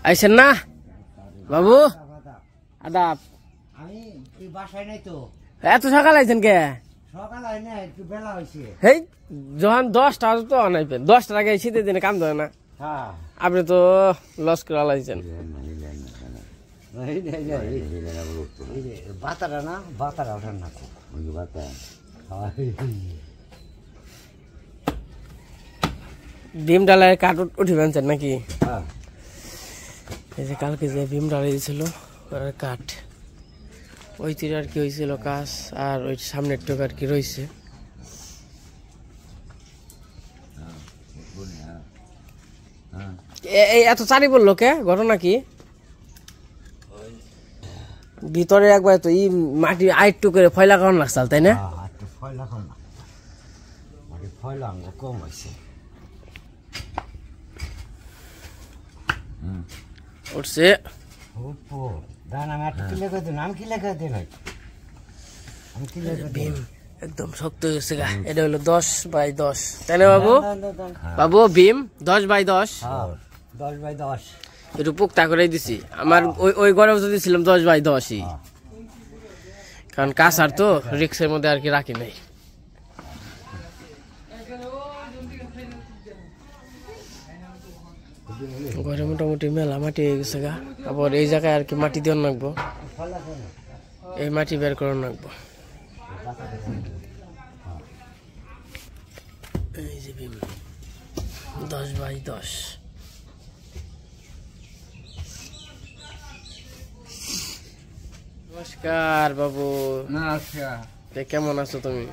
আইছেন না বাবু? আদাব। আমি বাসায় নাই তো। এত সকাল আইছেন কে? সকাল হয় না, একটু বেলা হয়েছে। হেই যখন 10টা তো আনাইবেন, 10টার আগে শীতের দিনে কাম দেয় না। হ্যাঁ আপনি তো লস করে আলাইছেন। বাতারা না, বাতারা ওঠার না ভীম ডালের কাঠ উঠিবেন নাকি? এই যে কালকে যে ভীম ডালে দিয়েছিল কাঠ, ওই তীর আর কি হয়েছিল কাজ, আর ওই সামনের টুক আর কি রয়েছে। এই এত চারি বললো কে? ঘটনা কি? ভিতরে একবার তো ই মাটি আইট্টু করে ফয়লা কারণ লাগছাল, তাই না? কম হয়েছে। উঠছে ভীম একদম শক্ত হয়ে গেছে গা। এটা হলো 10x10, তাই না বাবু? বাবু ভীম 10x10, 10x10 একটু পুক্তা করে দিছি। আমার ওই ঘরে যদি ছিলাম 10x10ই, কারণ কাঁচার তো রিক্সের মধ্যে আর কি রাখি নাই। ঘরে মোটামুটি মেলা মাটি হয়ে গেছে গা। আবার এই জায়গায় আর কি মাটি দেওয়ার লাগবো, এই মাটি বের করার লাগবো। এই যে ভীম 10x10। নমস্কার বাবু। নমস্কার। কেমন আছো তুমি?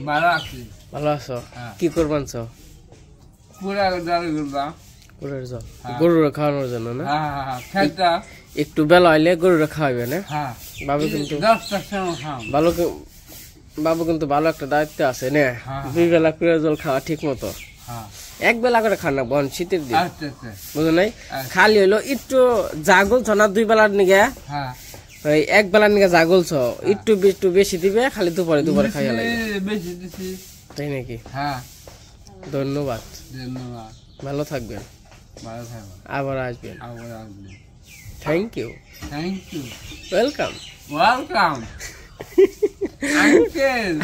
ভালো আছি। ভালো আছো? কি করবানছ? গরুর খাওয়ানোর জন্য না? একটু বেলা হইলে গরুরা খাওয়াবে না? বাবু কিন্তু বাবু কিন্তু ভালো একটা দায়িত্ব আছে না, 2 বেলা করে জল খাওয়া ঠিক মতো। 1 বেলা করে খানা বন শীতের দিন, বুঝো নাই? খালি হইলো একটু জাগলছ না 2 বেলার নিগে, ওই 1 বেলার নিগে জাগলছ একটু বেশি দিবে, খালি দুপুরে খাইয়া লাগে। তাই নাকি? ধন্যবাদ, ভালো থাকবেন, আবার আসবেন। Thank you, welcome. আঙ্কেল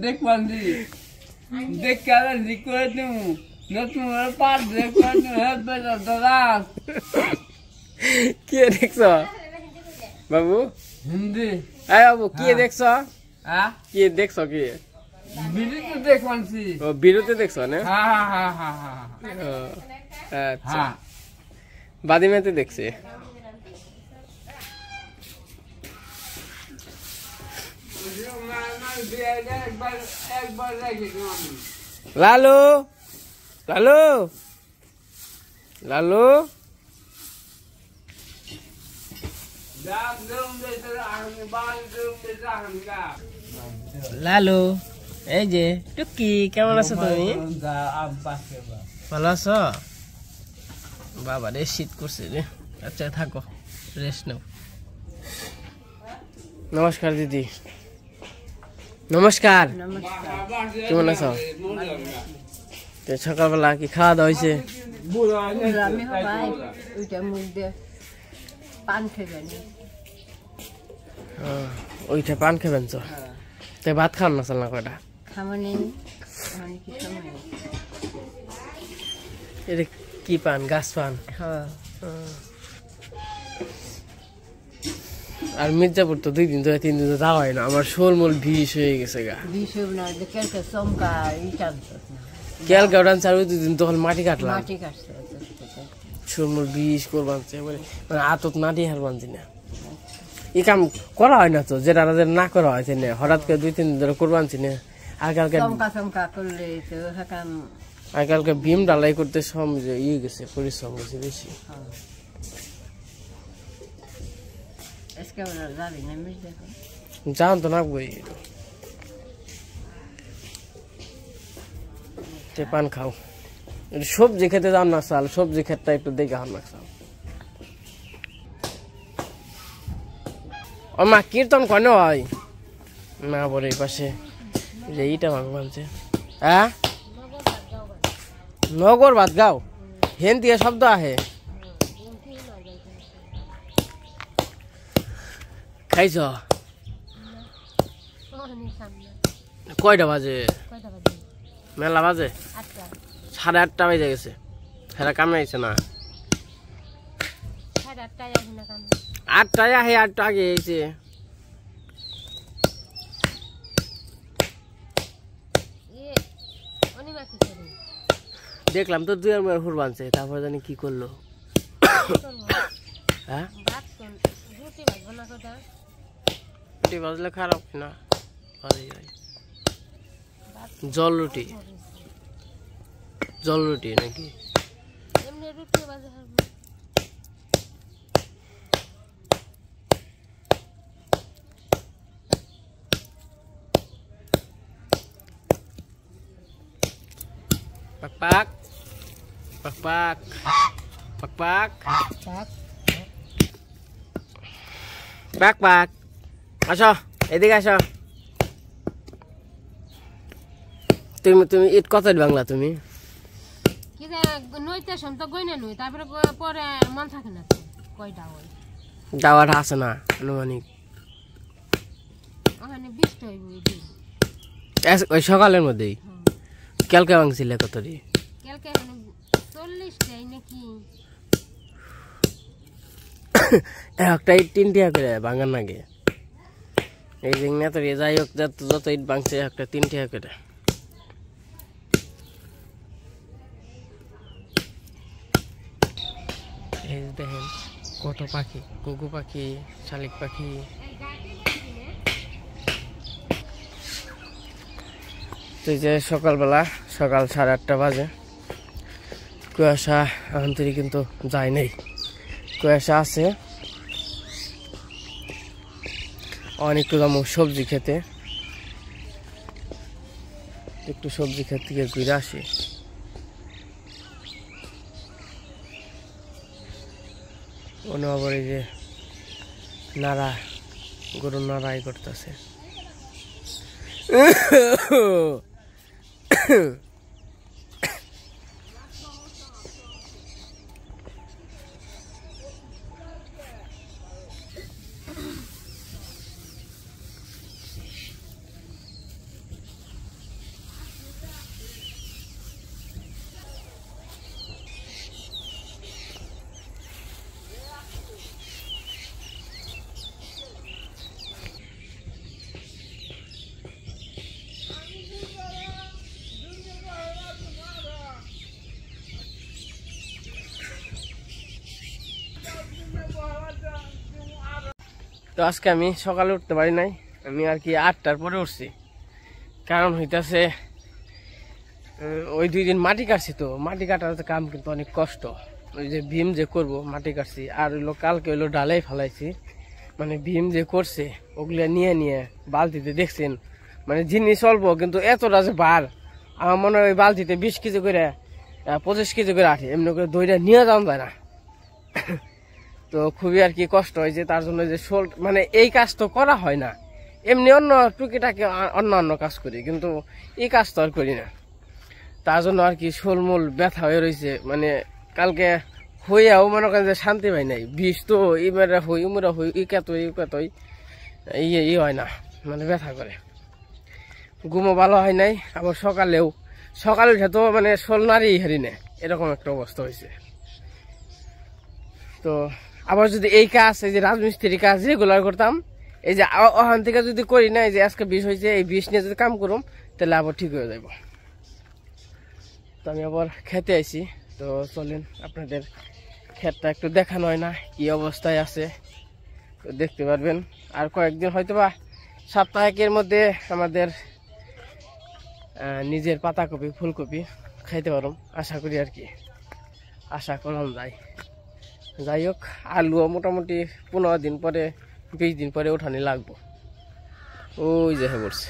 দেখবান কি দেখছ বাবু? হিন্দি। বাবু কি দেখছ? কি দেখছ? কি বিরতি দেখছ না? আচ্ছা, বাদিমেতে দেখছে। লালু লালু লালু লালু, এই যে টুকি, কেমন আছো তুমি? ভালো আছো? বাবা রে শীত করছে রে। আচ্ছা থাকো, রেস্ট নাও। নমস্কার দিদি। নমস্কার, কেমন আছো? সকালবেলা কি খাওয়া দাওয়া হয়েছে? ওইটা পান খাবেন তো? তাই ভাত খান না? চাল কয়টা এটা কি পান? গাছ পান? আর মির্জাপুর তো 2 দিন ধরে 3 দিন যাওয়া হয় না। আমার শোলমোল বিষ হয়ে গেছে গা। ক্যালকা উঠান 4 দিন তখন মাটি কাটলাম, শোলমোল বিষ করবানছে, মানে আতত নাটি হার বানছি না। এই কাম করা হয় না তো, যেটা না করা হয়েছে না, হঠাৎ করে 2-3 দিন ধরে করবানছি না। আজকালকে ভীম ডালাই করতে ইয়ে গেছে, পরিশ্রম গেছে বেশি। যান তো না বই, পান খাও। সবজি খেতে যান না চাল, সবজি খেতে একটু দেখে হান না চাল। ও মা কীর্তন কেন হয়? না বলে এই পাশে যে এইটা ভাঙছে। হ্যাঁ নগর ভাত গাও হেন দিয়ে শব্দ আহে খাইছ কয়টা বাজে মেলা বাজে 8:30 বাজে গেছে হেরা কামে আইছে না 8টায় আহে 8টা আগে আইছে দেখলাম তো 2 আর হুর বানছে তারপর জানি কি করলো হ্যাঁ রুটি বাজলে খারাপ না জল রুটি নাকি Pak pak pak pak pak pak pak pak আসো এদিকে আসো তুমি ইট কত বাংলা তুমি কি নইতে সম তো গইনা নই তারপরে পরে মন থাকে না কয়টা হয় দাওয়াটা আছে না আনুমানিক ওখানে 20টা হইব ওই সকালের মধ্যেই কালকে ভাঙছিলে কত রে কালকে 40টাই নাকি একটা ইট 3 টাকা করে ভাঙার নাগে এই যে না তো যাই হোক যত ইট ভাঙছে একটা 3 টাকা করে এই দেখেন কত পাখি ঘুঘু পাখি শালিক পাখি তো যে সকালবেলা সকাল 8:30 বাজে কুয়াশা আন্তরিক কিন্তু যায় নাই কুয়াশা আছে অনেকটু দাম সবজি খেতে একটু সবজি খেতে গিয়ে ঘুরে আসি অন্য আবার এই যে নাড়া গরু নাড়াই করতেছে তো আজকে আমি সকালে উঠতে পারি নাই আমি আর কি 8টার পরে উঠছি কারণ হইতাছে ওই 2 দিন মাটি কাটছি তো মাটি কাটার কাম কিন্তু অনেক কষ্ট ওই যে ভীম যে করব মাটি কাটছি আর হইলো কালকে হইলো ডালাই ফেলাইছি মানে ভীম যে করছে ওগুলা নিয়ে বালতিতে দেখছেন মানে জিনিস অল্প কিন্তু এতটা যে বার আমার মনে হয় ওই বালতিতে 20 কেজি করে 25 কেজি করে আঠে এমনি করে দইটা নিয়ে যাওয়া যায় না তো খুবই আর কি কষ্ট হয়েছে তার জন্য যে শোল মানে এই কাজ তো করা হয় না এমনি অন্য টুকিটাকে অন্য কাজ করি কিন্তু এই কাজ তো আর করি না তার জন্য আর কি শোলমূল ব্যথা হয়ে রয়েছে মানে কালকে হইয়াও মনে করেন যে শান্তি পাই নাই বিষ তো ইমেরা হই উমরা হই ইকাতই ই হয় না মানে ব্যথা করে ঘুমও ভালো হয় নাই আবার সকালে উঠে তো মানে শোল নাড়ি হারি না এরকম একটা অবস্থা হয়েছে তো আবার যদি এই কাজ এই যে রাজমিস্ত্রি কাজ রেগুলার করতাম এই যে ওখান থেকে যদি করি না এই যে আজকে বিষ হয়েছে এই বিষ নিয়ে যদি কাম করুম তাহলে আবার ঠিক হয়ে যাব তো আমি আবার খেতে আইছি তো চলেন আপনাদের ক্ষেতটা একটু দেখানো হয় না কি অবস্থায় আছে তো দেখতে পারবেন আর কয়েকদিন হয়তো বা সপ্তাহের মধ্যে আমাদের নিজের পাতাকপি ফুলকপি খাইতে পারুম আশা করি আর কি আশা করলাম যাই হোক আলুও মোটামুটি 15 দিন পরে 20 দিন পরে উঠানি লাগবো ওই যে পড়ছে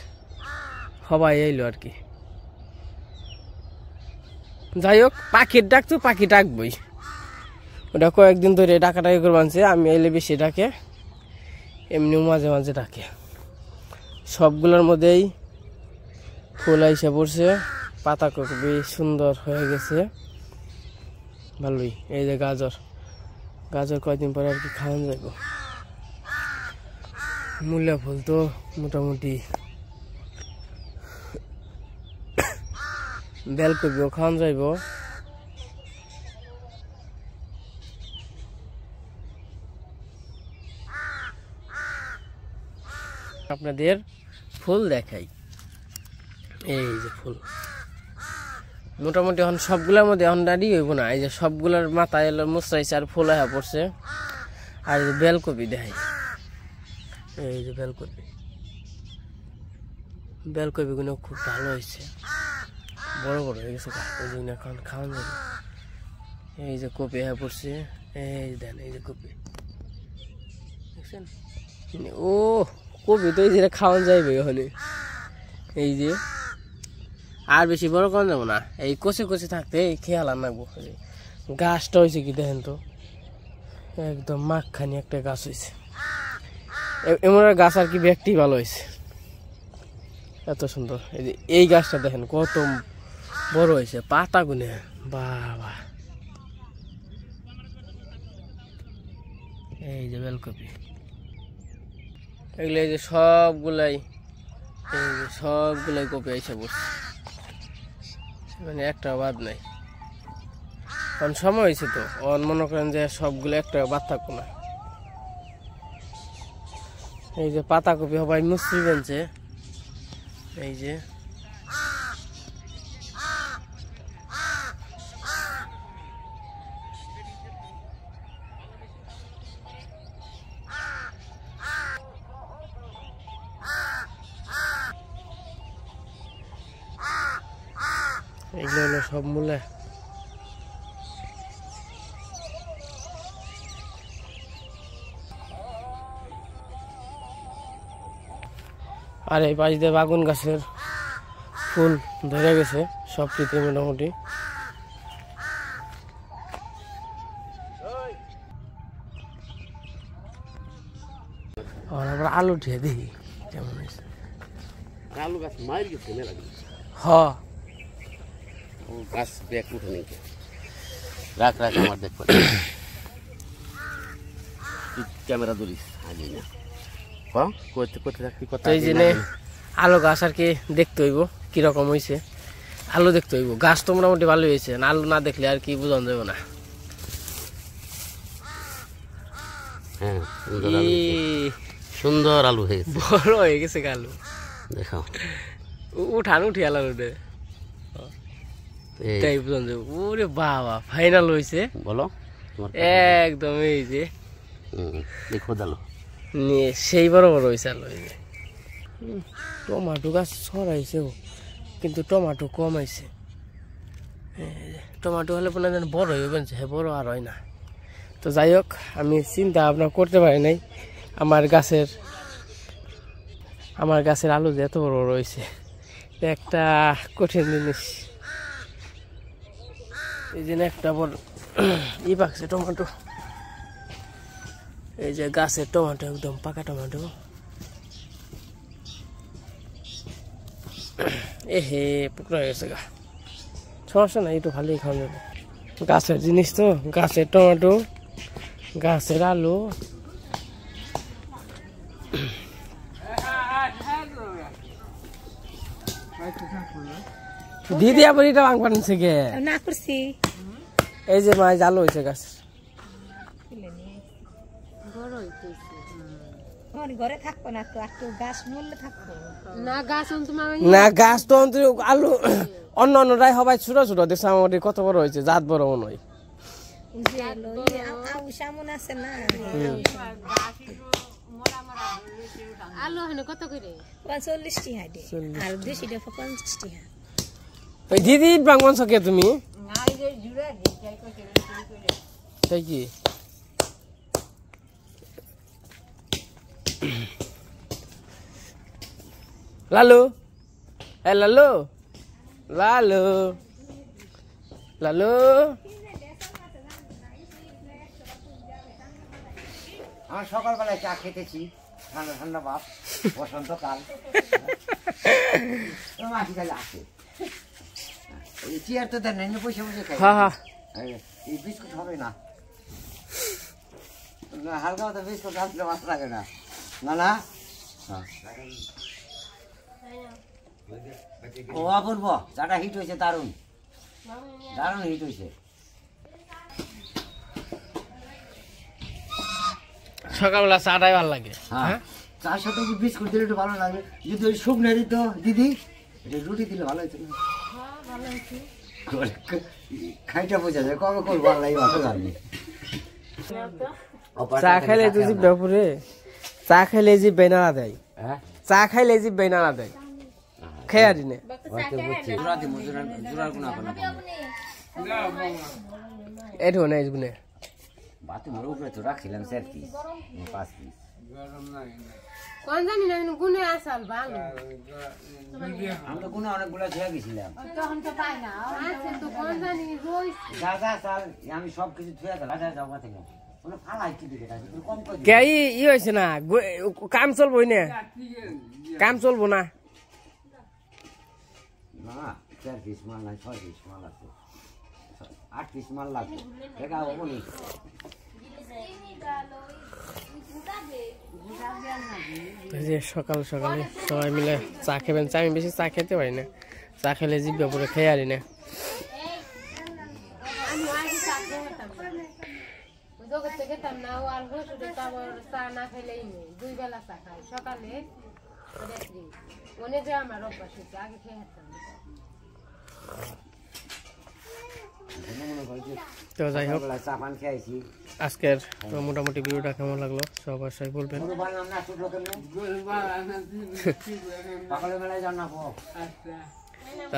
সবাই এলো আর কি যাই হোক পাখির ডাক তো পাখি ডাকবই ওটা কয়েকদিন ধরে ডাকাটাকি করে বানছে আমি এলে বেশি ডাকে এমনিও মাঝে মাঝে ডাকে সবগুলোর মধ্যেই ফুল আইসা পড়ছে পাতাকপি সুন্দর হয়ে গেছে, ভালোই। এই যে গাজর, গাজর কয়দিন পরে আর কি খাওয়ান যাইব। মূলা ফুল তো মোটামুটি, বেলকপিও খাওয়ান যাইব। আপনাদের ফুল দেখাই, এই যে ফুল মোটামুটি এখন সবগুলোর মধ্যে এখন দাঁড়ি হইব না। এই যে সবগুলোর মাথায় এলো মুচড়াইছে আর ফুল হয়ে পড়ছে। আর এই যে বেলকপি দেখাই, এই যে বেলকপি, বেলকপিগুলো খুব ভালো হয়েছে, বড় বড় হয়ে গেছে, ওই জন্য এখন খাওয়ান যাবে। এই যে কপি হয়ে পড়ছে, এই দেন, এই যে কপি দেখছেন। ও কপি তো এই যে খাওয়ান যাইবে ওখানে। এই যে আর বেশি বড় করা যাবো না, এই কচি কচি থাকতে খেয়াল রাখবো। গাছটা হয়েছে কি দেখেন তো, একদম মাখখানি একটা গাছ হয়েছে। এমন গাছ আর কি ব্যক্তি ভালো হয়েছে, এত সুন্দর। এই যে এই গাছটা দেখেন কত বড় হয়েছে, পাতা গুনে, বাবা। এই যে বেলকপি, এগুলো এই যে সবগুলাই, এই যে সবগুলাই কপি এসে পড়ছে, মানে একটা বাদ নাই। কারণ সময় হয়েছে তো, মনে করেন যে সবগুলো একটা বাদ থাকবো না। এই যে পাতাকপি সবাই মুসরি বেনছে, এই যে এগুলো হলো সব মূলা। আর এই পাশ দিয়ে বাগুন গাছের ফুল ধরে গেছে সব কিছু মোটামুটি। আবার আলু ঠেয়ে দেখি কেমন হয়েছে। আলু গাছ মার গেছে মেলা হ ও গাছ ব্যাগ উঠে নেই, রাখ রাখ আমার দেখবো। ক্যামেরা ধরিস আগে না করতে করতে থাকবি কথা। এই জন্য আলু গাছ আর কি দেখতে হইব কিরকম হয়েছে, আলু দেখতে হইব। গাছ তো মোটামুটি ভালো হয়েছে, আলু না দেখলে আর কি বোঝানো যাবে না। হ্যাঁ সুন্দর আলু হয়েছে, বড় হয়ে গেছে আলু, দেখাও উঠান উঠি আলু রে, তাই বোঝানো যাবে। ওরে বাবা ফাইনাল হয়েছে বলো একদম। এই যে দেখো দালো নিয়ে সেই বড় বড় হয়েছে আলু। এই যে টমাটো গাছ ছড়াইছে, কিন্তু টমাটো কম আইছে। টমাটো হলে পরে বড় হয়ে গেছে, হ্যাঁ বড় আর হয় না। তো যাই হোক, আমি চিন্তা ভাবনা করতে পারি নাই আমার গাছের আলু যে এত বড় রয়েছে, একটা কঠিন জিনিস। এই জন্য একটা বড় ই পাকছে টমেটো। এই যে গাছের টমেটো একদম পাকা টমেটো। হে পুকুর হয়ে গেছে গা, সমস্যা নাই, একটু ভালোই খাওয়া যাবে। গাছের জিনিস তো, গাছের টমেটো, গাছের আলু। দিদি আবার এটা ভাঙ পানিছে গে না করছি। এই যে মাছ আলু হয়েছে গাছ, ঘরে থাকবো না তো, একটু গাছ মূল্য থাকবো না। গাছ না গাছ তো আলু অন্য অন্যরাই সবাই ছোট ছোট দেখছে, আমার কত বড় হয়েছে, জাত বড় মনে হয়। সামন আছে না, আলু হেনে কত করে? 40 টাকা দে, আর 200 টাকা 50 টাকা। ওই দিদি বাংমান সকে তুমি তাই কি? লালু এ লালু লালু লালু আমার সকালবেলায় চা খেতেছি, ঠান্ডা ঠান্ডা ভাব, বসন্তকাল। মাটি তাহলে আসে চেয়ার তো দেন না বসে বসে খাই হ্যাঁ হ্যাঁ এই বিস্কুট হবে না না হালকা মতো বিস্কুট আসলে ভালো লাগে না না না ও অপূর্ব চাটা হিট হয়েছে দারুণ দারুণ হিট হয়েছে সকালবেলা চাটাই ভালো লাগে হ্যাঁ চার সাথে কি বিস্কুট দিলে একটু ভালো লাগে যদি ওই শুকনো দিত দিদি এটা রুটি দিলে ভালো হতো খাইটা বোঝা যায় কবে করবো আল্লাহ ভালো লাগে চা খাইলে তো জি ব্যাপারে চা খাইলে জি বেনানা দেয় হ্যাঁ চা খাইলে জি বেনানা দেয় খেয়া দিনে এঠো না ইসগুনে বাথরুমের উপরে তো রাখছিলাম 4 পিস 5 পিস কোন জানি না গুনে আসাল ভালো আমরা কোনো অনেকগুলো ছেড়ে গেছিলাম আছে তো কোন জানি রইছে যা যা চাল আমি সব কিছু ধুয়ে দিলাম যা যাও থেকে কোনো ফালাই কি দিকে কম করে কে ই হয়েছে না কাম চলবো না কাম চলবো না না 4 পিস মাল নাই 6 পিস মাল আছে 8 পিস মাল লাগবে দেখা হবো নি সকাল সকালে সবাই মিলে চা খেবেন চা আমি বেশি চা খেতে পারি না চা খেলে জিভে পুরো খেয়ে আরি না আমি আগে চা খেতাম জগৎ থেকে খেতাম না ও আর রসুন তারপর চা না খেলেই নেই 2 বেলা চা খাই সকালে রাত্রি মনে যে আমার অভ্যাস হয়েছে আগে খেয়ে খেতাম তো যাই হোক চা পান খেয়েছি আজকের মোটামুটি ভিডিওটা কেমন লাগলো সবাই বলবেন সকালে বেলায় যান না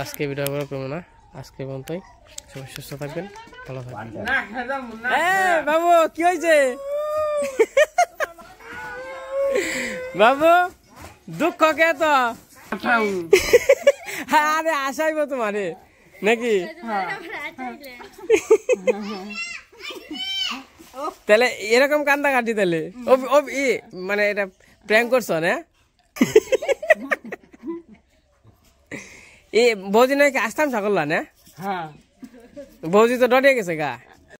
আজকে ভিডিও করবো না আজকে পর্যন্তই সবাই সুস্থ থাকবেন ভালো থাকবেন বাবু কি হয়েছে বাবু দুঃখ কে তো আরে আসাইব তোমারে নাকি তাহলে এরকম কান্দা কাটি তাহলে মানে এটা প্র্যাঙ্ক করছো না বৌজি নাকি আসতাম সকল না বৌজি তো ডরে গেছে গা